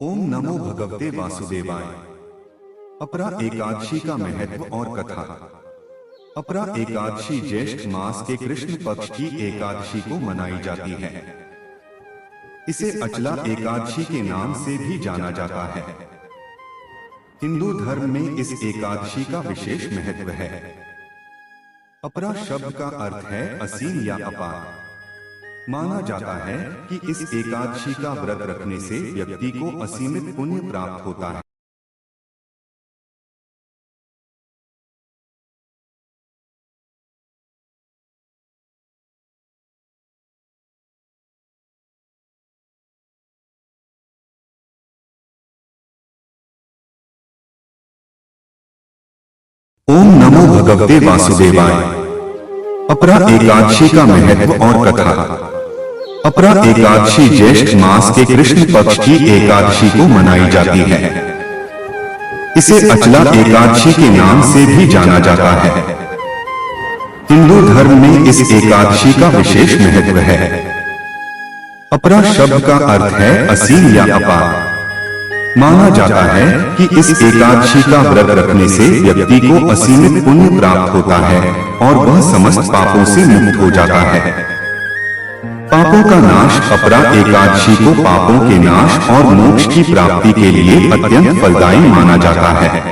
ओम नमो भगवते वासुदेवाय। अपरा एकादशी का महत्व और कथा। अपरा एकादशी ज्येष्ठ मास के कृष्ण पक्ष की एकादशी को मनाई जाती है। इसे अचला एकादशी के नाम से भी जाना जाता है। हिंदू धर्म में इस एकादशी का विशेष महत्व है। अपरा शब्द का अर्थ है असीम या अपार। माना जाता है कि इस एकादशी का व्रत रखने से व्यक्ति को असीमित पुण्य प्राप्त होता है। ओम नमो भगवते वासुदेवाय। अपरा एकादशी का महत्व और कथा। अपरा एकादशी ज्येष्ठ मास के कृष्ण पक्ष की एकादशी को मनाई जाती है। इसे अचला एकादशी के नाम से भी जाना जाता है। हिंदू धर्म में इस एकादशी का विशेष महत्व है। अपरा शब्द का अर्थ है असीम या अपार। माना जाता है कि इस एकादशी का व्रत रखने से व्यक्ति को असीमित पुण्य प्राप्त होता है और वह समस्त पापों से मुक्त हो जाता है। पापों का नाश। अपरा एकादशी को पापों के नाश और मोक्ष की प्राप्ति के लिए अत्यंत फलदायी माना जाता है।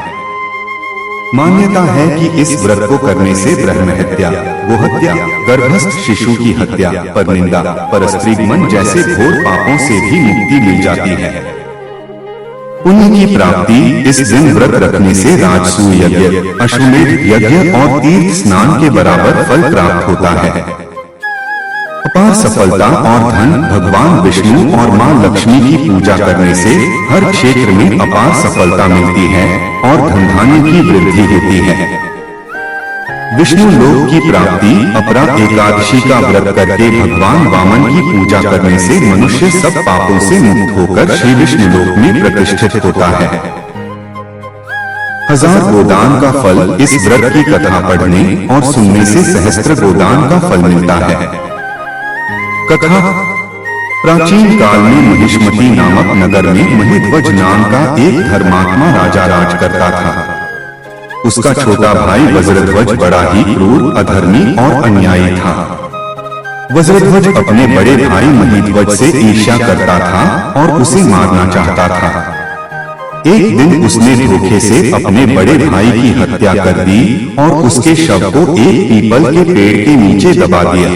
मान्यता है कि इस व्रत को करने से ब्रह्म हत्या, गोहत्या, गर्भस्थ शिशु की हत्या, परनिंदा, परस्त्रीगमन जैसे घोर पापों से भी मुक्ति मिल जाती है। पुण्य की प्राप्ति। इस दिन व्रत रखने से राजसूय यज्ञ, अश्वमेध यज्ञ और तीर्थ स्नान के बराबर फल प्राप्त होता है। अपार सफलता और धन। भगवान विष्णु और मां लक्ष्मी की पूजा करने से हर क्षेत्र में अपार सफलता मिलती है और धन धान्य की वृद्धि होती है। विष्णु लोक की प्राप्ति। अपरा एकादशी का व्रत करके भगवान वामन की पूजा करने से मनुष्य सब पापों से मुक्त होकर श्री विष्णु लोक में प्रतिष्ठित होता है। 1000 गोदान का फल। इस व्रत की कथा पढ़ने और सुनने से सहस्त्र गोदान का फल मिलता है। कथा। प्राचीन काल में महिष्मती नामक नगर में महिध्वज नाम का एक धर्मात्मा राजा राज करता था। उसका छोटा भाई वज्रध्वज बड़ा ही क्रूर, अधर्मी और अन्यायी था। वज्रध्वज अपने बड़े भाई महिध्वज से ईर्ष्या करता था और उसे मारना चाहता था। एक दिन उसने धोखे से अपने बड़े भाई की हत्या कर दी और उसके शव को एक पीपल के पेड़ के नीचे दबा दिया।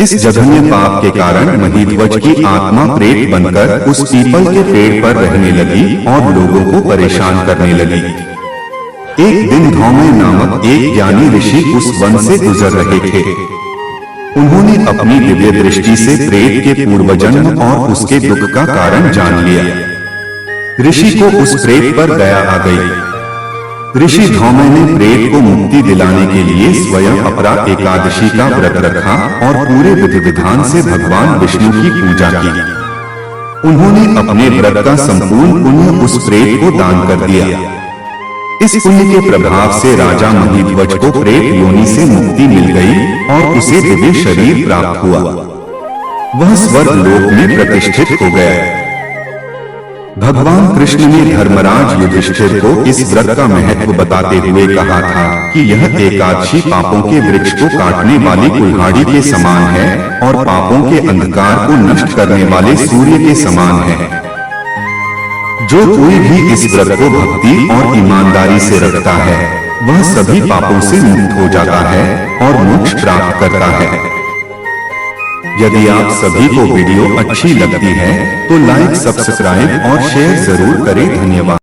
इस जघन्य पाप के कारण महिध्वज की आत्मा प्रेत बनकर उस पीपल के पेड़ पर रहने लगी और लोगों को परेशान करने लगी। एक दिन धौमय नामक एक ज्ञानी ऋषि उस वन से गुजर रहे थे। उन्होंने अपनी दिव्य दृष्टि से प्रेत के पूर्वजन्म और उसके दुख का कारण जान लिया। ऋषि को उस प्रेत पर दया आ गई। ऋषि धौमय ने प्रेत को मुक्ति दिलाने के लिए स्वयं अपरा एकादशी का व्रत रखा और पूरे विधि विधान से भगवान विष्णु की पूजा की। उन्होंने अपने व्रत का संपूर्ण पुण्य उस प्रेत को दान कर दिया। इस पुण्य के प्रभाव से राजा महिध्वज को प्रेत योनि से मुक्ति मिल गई और उसे दिव्य शरीर प्राप्त हुआ। वह स्वर्ग लोक में प्रतिष्ठित हो गया। भगवान कृष्ण ने धर्मराज युधिष्ठिर को इस व्रत का महत्व बताते हुए कहा था कि यह एकादशी पापों के वृक्ष को काटने वाली कुल्हाड़ी के समान है और पापों के अंधकार को नष्ट करने वाले सूर्य के समान है। जो कोई भी इस व्रत को भक्ति और ईमानदारी से रखता है वह सभी पापों से मुक्त हो जाता है और मोक्ष प्राप्त करता है। यदि आप सभी को वीडियो अच्छी लगती है तो लाइक, सब्सक्राइब और शेयर जरूर करें। धन्यवाद।